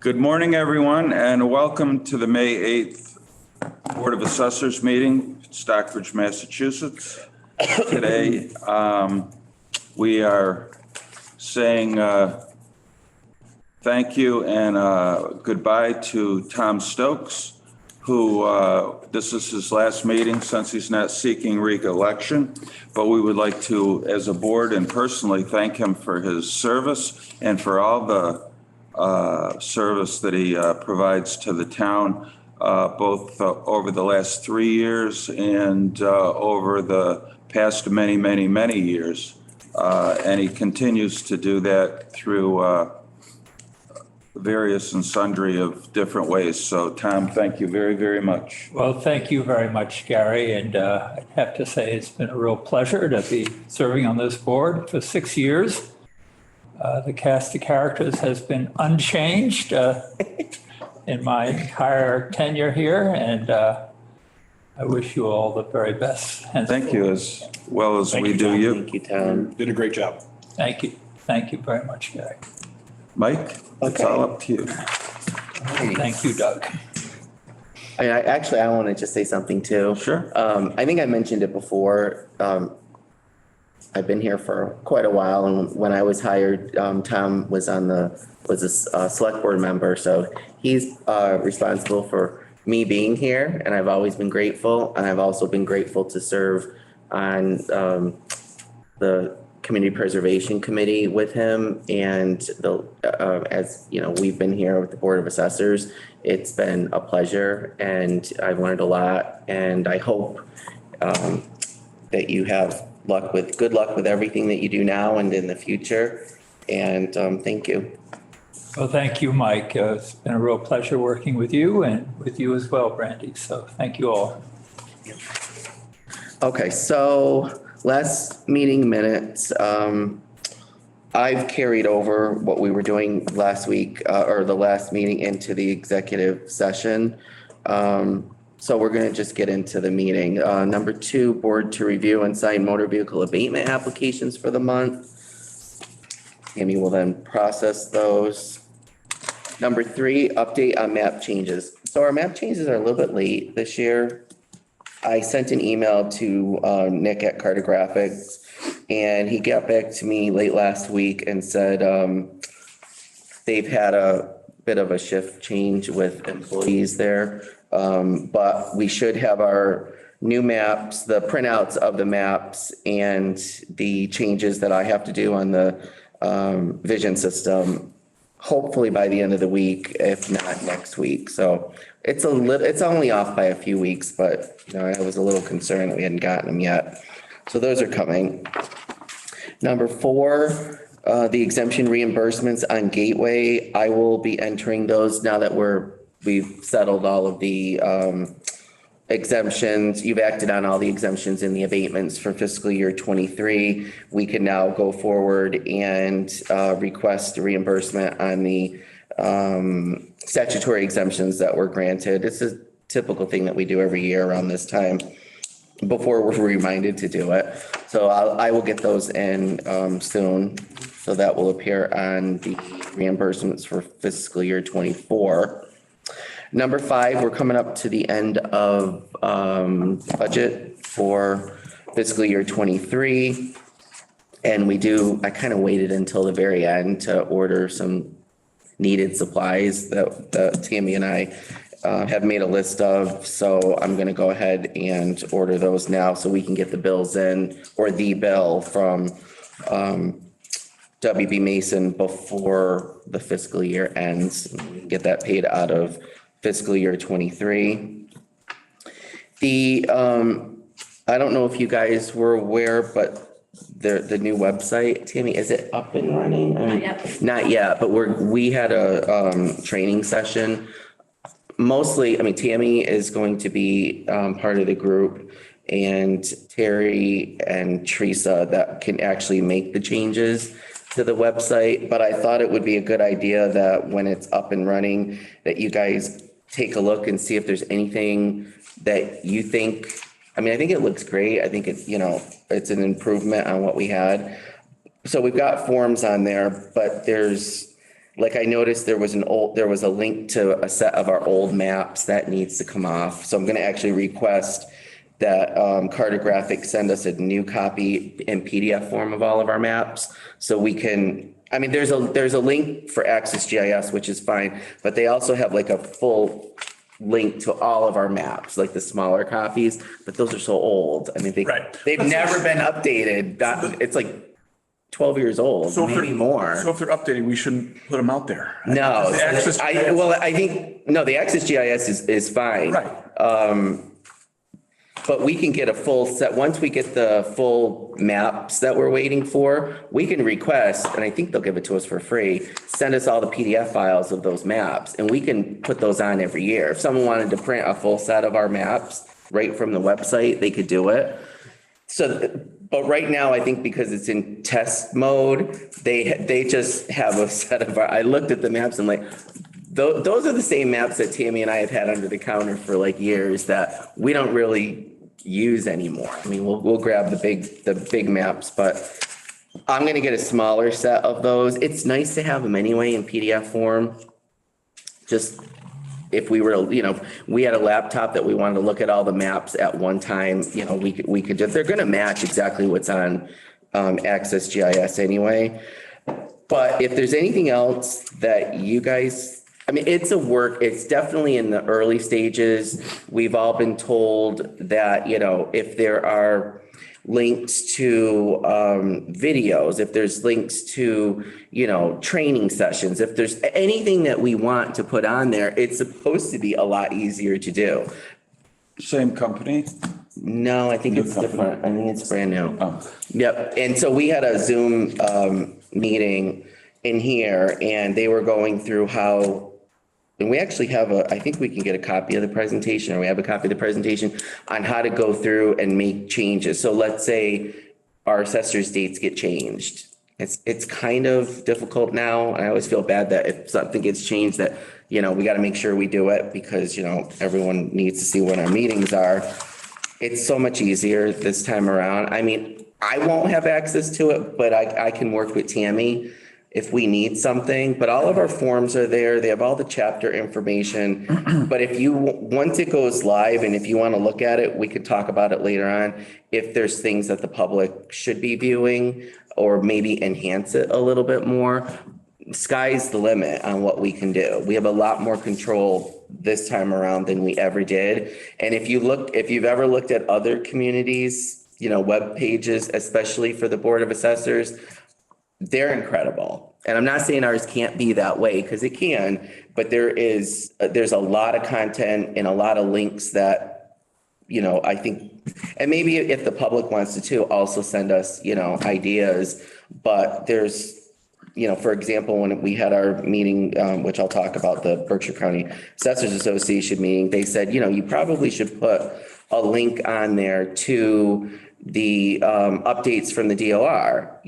Good morning, everyone, and welcome to the May 8th Board of Assessors meeting, Stockbridge, Massachusetts. Today, we are saying thank you and goodbye to Tom Stokes, who this is his last meeting since he's not seeking re-election. But we would like to, as a board and personally, thank him for his service and for all the service that he provides to the town, both over the last 3 years and over the past many years. And he continues to do that through various and sundry of different ways. So, Tom, thank you very much. Well, thank you very much, Gary. And I have to say it's been a real pleasure to be serving on this board for 6 years. The cast of characters has been unchanged in my entire tenure here, and I wish you all the very best. Thank you, as well as we do you. Thank you, Tom. Did a great job. Thank you. Thank you very much, Gary. Mike, it's all up to you. Thank you, Doug. I want to just say something too. Sure. I think I mentioned it before. I've been here for quite a while, and when I was hired, Tom was a select board member, so he's responsible for me being here, and I've always been grateful. And I've also been grateful to serve on the Community Preservation Committee with him, and as you know, we've been here with the Board of Assessors. It's been a pleasure, and I've learned a lot, and I hope that you have good luck with everything that you do now and in the future. And thank you. Well, thank you, Mike. It's been a real pleasure working with you and with you as well, Brandy. So thank you all. Okay, so last meeting minutes. I've carried over what we were doing last week or the last meeting into the executive session. So we're going to just get into the meeting. Number 2, board to review and sign motor vehicle abatement applications for the month. Amy will then process those. Number 3, update on map changes. So our map changes are a little bit late this year. I sent an email to Nick at Cartographics, and he got back to me late last week and said they've had a bit of a shift change with employees there. But we should have our new maps, the printouts of the maps, and the changes that I have to do on the vision system, hopefully by the end of the week, if not next week. So it's only off by a few weeks, but you know, I was a little concerned that we hadn't gotten them yet. So those are coming. Number 4, the exemption reimbursements on Gateway. I will be entering those now that we've settled all of the exemptions. You've acted on all the exemptions in the abatements for fiscal year 23. We can now go forward and request reimbursement on the statutory exemptions that were granted. It's a typical thing that we do every year around this time before we're reminded to do it. So I will get those in soon. So that will appear on the reimbursements for fiscal year 24. Number 5, we're coming up to the end of budget for fiscal year 23. And I kind of waited until the very end to order some needed supplies that Tammy and I have made a list of. So I'm going to go ahead and order those now so we can get the bills in, or the bill from WB Mason before the fiscal year ends. Get that paid out of fiscal year 23. I don't know if you guys were aware, but the new website, Tammy, is it up and running? Not yet. Not yet, but we had a training session. Mostly, Tammy is going to be part of the group, and Terry and Teresa that can actually make the changes to the website. But I thought it would be a good idea that when it's up and running, that you guys take a look and see if there's anything that you think. I think it looks great. I think it's an improvement on what we had. So we've got forms on there, but there's like I noticed there was a link to a set of our old maps that needs to come off. So I'm going to actually request that Cartographic send us a new copy in PDF form of all of our maps. So we can, I mean, there's a link for Access GIS, which is fine, but they also have like a full link to all of our maps, like the smaller copies, but those are so old. I mean, Right. they've never been updated. It's like 12 years old, maybe more. So if they're updating, we shouldn't put them out there. No, The Access I think, no, the Access GIS is fine. Right. But we can get a full set, once we get the full maps that we're waiting for, we can request, and I think they'll give it to us for free, send us all the PDF files of those maps, and we can put those on every year. If someone wanted to print a full set of our maps right from the website, they could do it. So, but right now, I think because it's in test mode, they just have a set of I looked at the maps and like, those are the same maps that Tammy and I have had under the counter for like years that we don't really use anymore. I mean, we'll grab the big maps, but I'm going to get a smaller set of those. It's nice to have them anyway in PDF form. Just if we were, we had a laptop that we wanted to look at all the maps at one time, we could they're going to match exactly what's on Access GIS anyway. But if there's anything else that you guys, I mean, it's definitely in the early stages. We've all been told that, if there are links to videos, if there's links to, training sessions, if there's anything that we want to put on there, it's supposed to be a lot easier to do. Same company? No, I think it's different. I think it's brand new. Yep. And so we had a Zoom meeting in here and they were going through how, and we actually have I think we can get a copy of the presentation, or we have a copy of the presentation on how to go through and make changes. So let's say our assessors dates get changed. It's kind of difficult now. And I always feel bad that if something gets changed that, we got to make sure we do it because, everyone needs to see when our meetings are. It's so much easier this time around. I mean, I won't have access to it, but I can work with Tammy if we need something, but all of our forms are there. They have all the chapter information. But once it goes live and if you want to look at it, we could talk about it later on. If there's things that the public should be viewing or maybe enhance it a little bit more, sky's the limit on what we can do. We have a lot more control this time around than we ever did. And if you've ever looked at other communities, web pages, especially for the Board of Assessors, they're incredible. And I'm not saying ours can't be that way because it can, but there's a lot of content and a lot of links that, I think, and maybe if the public wants to too, also send us, ideas, but there's, for example, when we had our meeting, which I'll talk about, the Berkshire County Assessors Association meeting, they said, you probably should put a link on there to the updates from the DOR,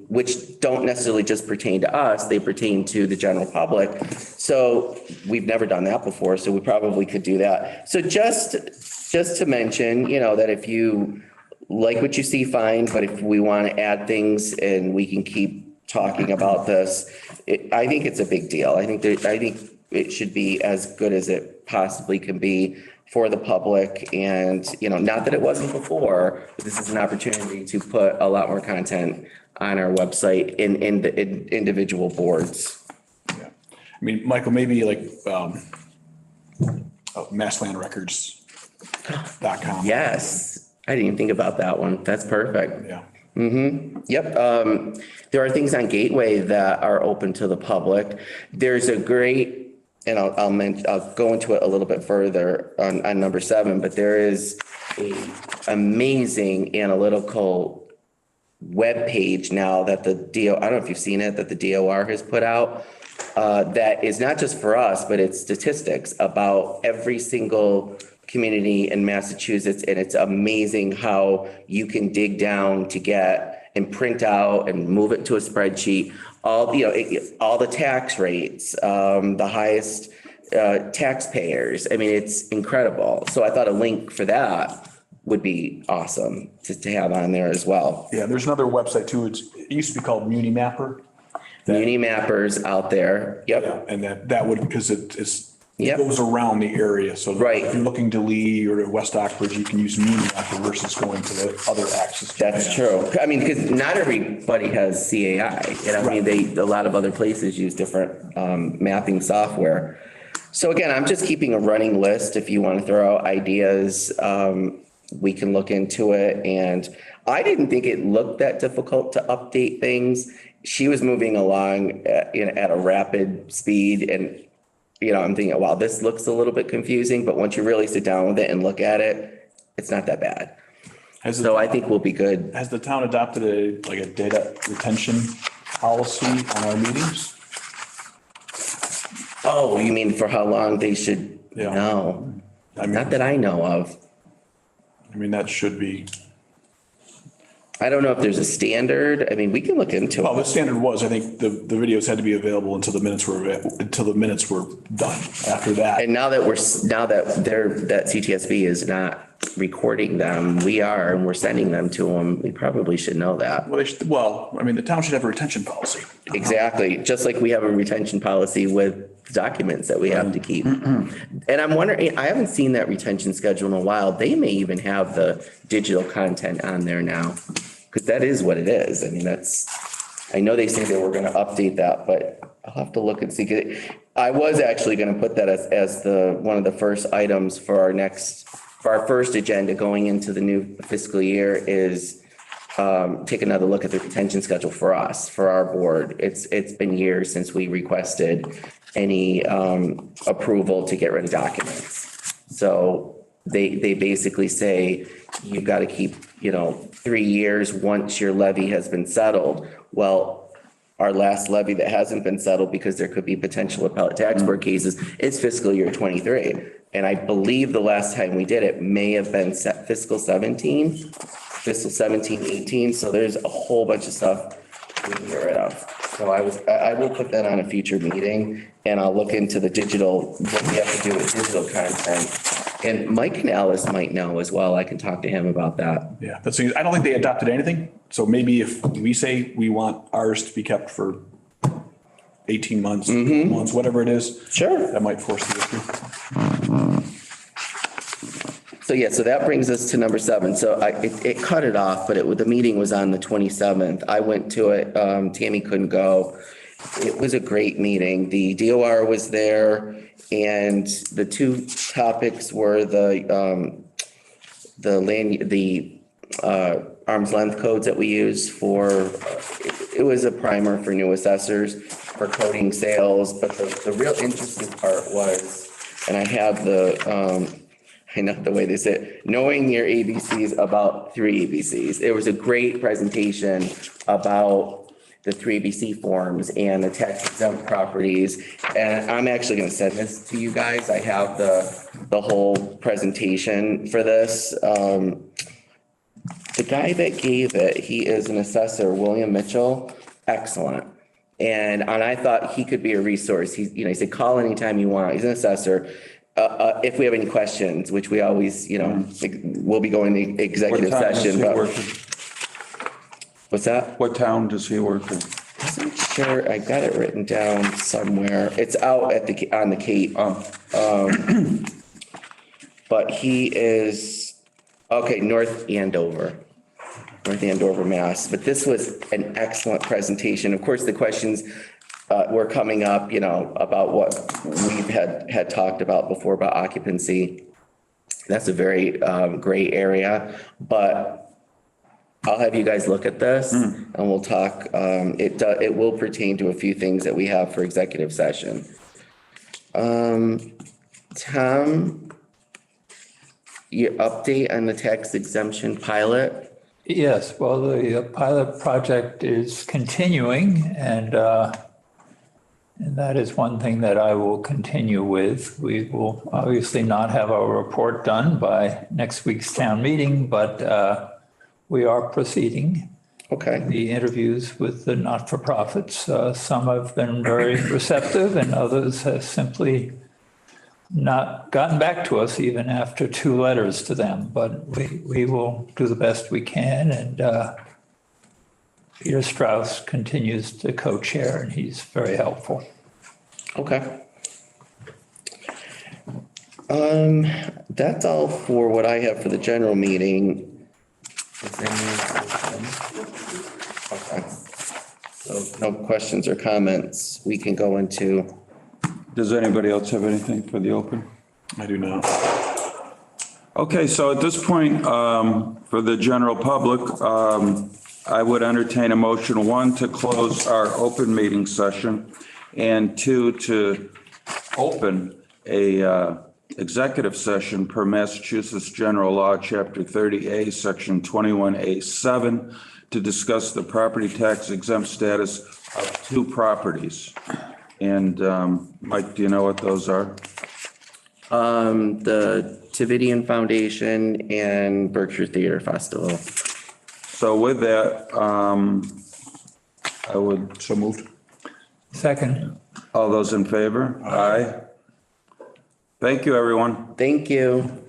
which don't necessarily just pertain to us, they pertain to the general public. So we've never done that before, so we probably could do that. So just to mention, that if you like what you see, fine, but if we want to add things and we can keep talking about this, I think it's a big deal. I think it should be as good as it possibly can be for the public. And, not that it wasn't before, but this is an opportunity to put a lot more content on our website in individual boards. Yeah. I mean, Michael, maybe like masslandrecords.com. Yes. I didn't even think about that one. That's perfect. Yeah. Yep. There are things on Gateway that are open to the public. There's a great, and I'll go into it a little bit further on number 7, but there is a amazing analytical web page now that I don't know if you've seen it, that the DOR has put out, that is not just for us, but it's statistics about every single community in Massachusetts. And it's amazing how you can dig down to get and print out and move it to a spreadsheet, all the tax rates, the highest taxpayers. I mean, it's incredible. So I thought a link for that would be awesome to have on there as well. Yeah, there's another website too. It used to be called Muni Mapper. Community mappers out there. Yep. And that would, because it Yep. goes around the area. So Right. if you're looking to Lee or to West Stockbridge, you can use Muni Mapper versus going to the other access. That's true. I mean, because not everybody has CAI. And I mean, a lot of other places use different mapping software. So again, I'm just keeping a running list. If you want to throw out ideas, we can look into it. And I didn't think it looked that difficult to update things. She was moving along at a rapid speed, and I'm thinking, wow, this looks a little bit confusing, but once you really sit down with it and look at it, it's not that bad. So I think we'll be good. Has the town adopted a data retention policy on our meetings? Oh, you mean for how long they should? Yeah. No, I mean, not that I know of. that should be, I don't know if there's a standard. I mean, we can look into well, it. the standard was, I think the videos had to be available until the minutes were done. After that. And now that that CTSB is not recording them, we are, and we're sending them to them. We probably should know that. The town should have a retention policy. Exactly. Just like we have a retention policy with documents that we have to keep. And I'm wondering, I haven't seen that retention schedule in a while. They may even have the digital content on there now, because that is what it is. I mean, I know they say they were going to update that, but I'll have to look and see. I was actually going to put that as one of the first items for our first agenda going into the new fiscal year is take another look at the retention schedule for us, for our board. It's been years since we requested any approval to get rid of documents. So they basically say you've got to keep, 3 years once your levy has been settled. Well, our last levy that hasn't been settled because there could be potential appellate tax board cases is fiscal year 23. And I believe the last time we did it may have been fiscal 17, 18. So there's a whole bunch of stuff we can get rid of. So I will put that on a future meeting, and I'll look into the digital, what we have to do with digital content. And Mike Canales might know as well. I can talk to him about that. Yeah, I don't think they adopted anything. So maybe if we say we want ours to be kept for 18 months, months, whatever it is. Sure. That might force the issue. So that brings us to number 7. So it cut it off, but the meeting was on the 27th. I went to it. Tammy couldn't go. It was a great meeting. The DOR was there, and the two topics were the arm's length codes that we use it was a primer for new assessors for coding sales. But the real interesting part was, and I have I know the way they say it, knowing your ABCs about 3 ABCs. It was a great presentation about the 3 ABC forms and the tax exempt properties. And I'm actually going to send this to you guys. I have the whole presentation for this. The guy that gave it, he is an assessor, William Mitchell. Excellent. And I thought he could be a resource. He said, call anytime you want. He's an assessor. If we have any questions, which we always, we'll be going to executive session. What's that? What town does he work in? I'm sure I got it written down somewhere. It's out on the Cape. But he is, North Andover, Mass. But this was an excellent presentation. Of course, the questions were coming up, about what we've had talked about before about occupancy. That's a very gray area, but I'll have you guys look at this and we'll talk. It will pertain to a few things that we have for executive session. Tom, your update on the tax exemption pilot? Yes, well, the pilot project is continuing, and that is one thing that I will continue with. We will obviously not have our report done by next week's town meeting, but we are proceeding. Okay. The interviews with the not-for-profits. Some have been very receptive, and others have simply not gotten back to us even after 2 letters to them. But we will do the best we can, and Peter Strauss continues to co-chair, and he's very helpful. Okay. That's all for what I have for the general meeting. Okay. So no questions or comments. We can go into, Does anybody else have anything for the open? I do not. Okay, so at this point, for the general public, I would entertain a motion, one, to close our open meeting session, and two, to open a executive session per Massachusetts General Law, Chapter 30A, Section 21A7, to discuss the property tax exempt status of two properties. And Mike, do you know what those are? the Tavidian Foundation and Berkshire Theater Festival. So with that, I would, So moved. Second. all those in favor? Aye. Thank you, everyone. Thank you.